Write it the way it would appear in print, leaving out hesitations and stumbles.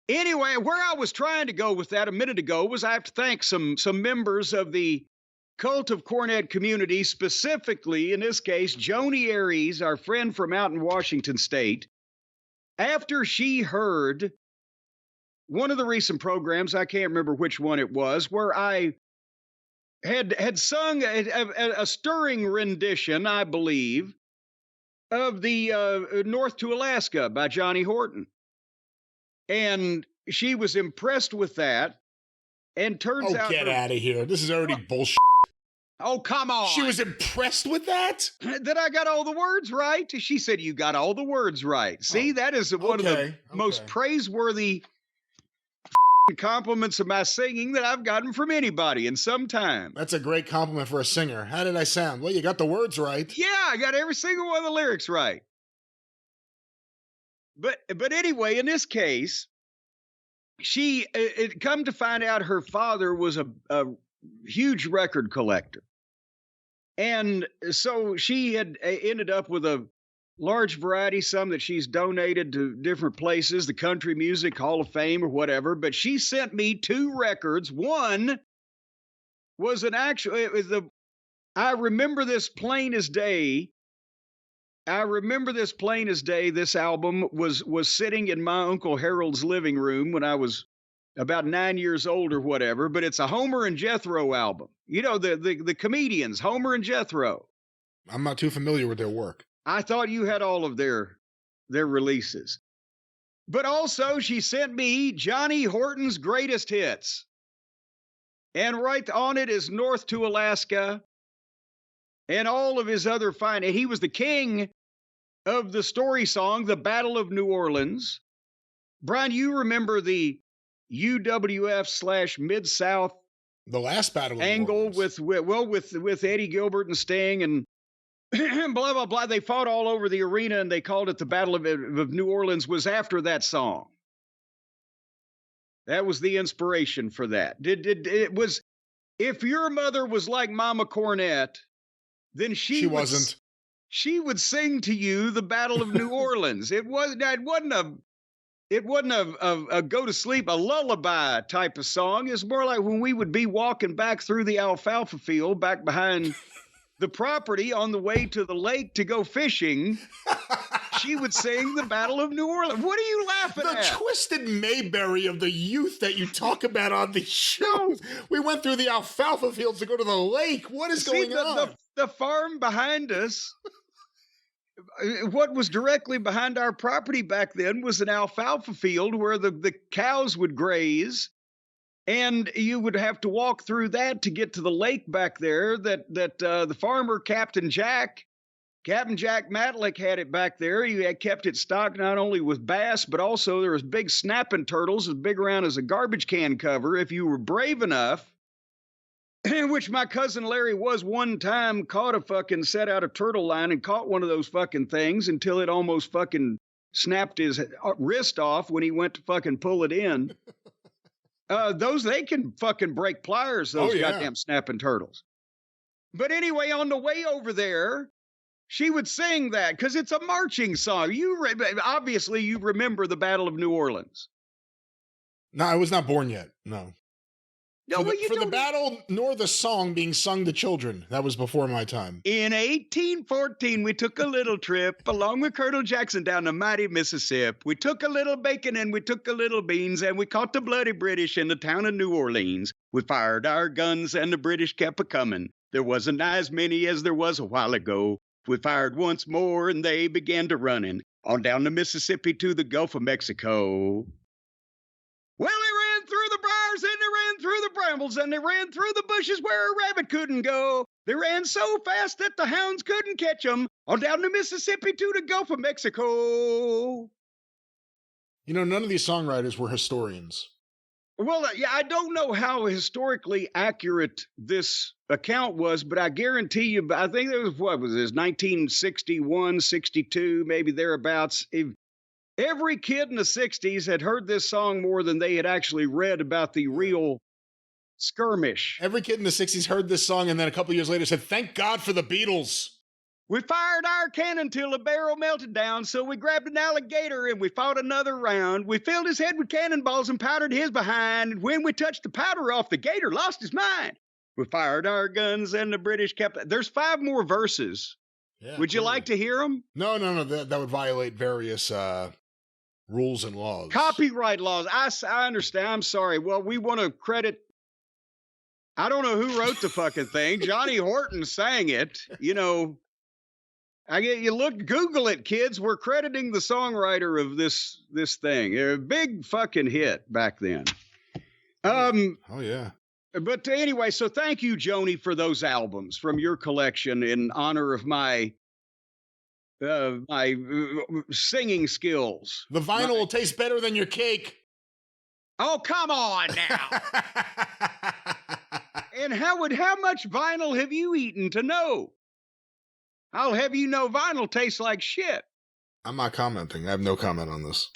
Anyway, where I was trying to go with that a minute ago was I have to thank some members of the Cult of Cornette community, specifically in this case, Joni Aries, our friend from out in Washington State. After she heard one of the recent programs, I can't remember which one it was, where I had sung a stirring rendition, I believe, of the North to Alaska by Johnny Horton. And she was impressed with that. And turns out. Oh, get out of here. This is already bullshit. Oh, come on. She was impressed with that? That I got all the words right. She said, you got all the words right. See, that is one of the most praiseworthy compliments of my singing that I've gotten from anybody in some time. That's a great compliment for a singer. How did I sound? Well, you got the words right. Yeah, I got every single one of the lyrics right. But anyway, in this case, she it come to find out her father was a huge record collector. And so she had ended up with a large variety, some that she's donated to different places, the Country Music Hall of Fame or whatever. But she sent me 2 records. One was I remember this plain as day. This album was sitting in my Uncle Harold's living room when I was about 9 years old or whatever, but it's a Homer and Jethro album. You know, the comedians, Homer and Jethro. I'm not too familiar with their work. I thought you had all of their releases. But also she sent me Johnny Horton's greatest hits. And right on it is North to Alaska and all of his other fine. And he was the king of the story song, The Battle of New Orleans. Brian, you remember the UWF / Mid-South, the last battle angle with Eddie Gilbert and Sting and blah, blah, blah. They fought all over the arena and they called it the Battle of New Orleans was after that song. That was the inspiration for that. It was, if your mother was like Mama Cornette, then she wasn't. She would sing to you the Battle of New Orleans. It wasn't a go to sleep, a lullaby type of song. It's more like when we would be walking back through the alfalfa field back behind the property on the way to the lake to go fishing. She would sing the Battle of New Orleans. What are you laughing at? The twisted Mayberry of the youth that you talk about on these shows. We went through the alfalfa fields to go to the lake. What is going on? The farm behind us, what was directly behind our property back then was an alfalfa field where the cows would graze. And you would have to walk through that to get to the lake back there that the farmer, Captain Jack Matlick had it back there. He had kept it stocked not only with bass, but also there was big snapping turtles as big around as a garbage can cover. If you were brave enough, which my cousin Larry was one time, set out a turtle line and caught one of those fucking things until it almost fucking snapped his wrist off when he went to fucking pull it in. They can fucking break pliers, those goddamn snapping turtles. But anyway, on the way over there, she would sing that because it's a marching song. Obviously, you remember the Battle of New Orleans. No, I was not born yet. No. No, for the battle nor the song being sung to children. That was before my time. In 1814, we took a little trip along with Colonel Jackson down the mighty Mississippi. We took a little bacon and we took a little beans and we caught the bloody British in the town of New Orleans. We fired our guns and the British kept a-coming. There wasn't as many as there was a while ago. We fired once more and they began to running on down the Mississippi to the Gulf of Mexico. Well, they ran through the briars and they ran through the brambles and they ran through the bushes where a rabbit couldn't go. They ran so fast that the hounds couldn't catch them on down the Mississippi to the Gulf of Mexico. You know, none of these songwriters were historians. Well, yeah, I don't know how historically accurate this account was, but I guarantee you, I think it was, 1961, 62, maybe thereabouts. Every kid in the 60s had heard this song more than they had actually read about the real skirmish. Every kid in the 60s heard this song and then a couple years later said, thank God for the Beatles. We fired our cannon till the barrel melted down, so we grabbed an alligator and we fought another round. We filled his head with cannonballs and powdered his behind, and when we touched the powder off, the gator lost his mind. We fired our guns and the British kept... There's 5 more verses. Yeah, Would you like to hear them? No. That would violate various rules and laws. Copyright laws. I understand. I'm sorry. Well, we want to credit... I don't know who wrote the fucking thing. Johnny Horton sang it. You know, Google it, kids. We're crediting the songwriter of this thing. A big fucking hit back then. Oh yeah. But anyway, so thank you, Joni, for those albums from your collection in honor of my singing skills. The vinyl will taste better than your cake. Oh, come on now. And how much vinyl have you eaten to know? I'll have you know vinyl tastes like shit. I'm not commenting. I have no comment on this.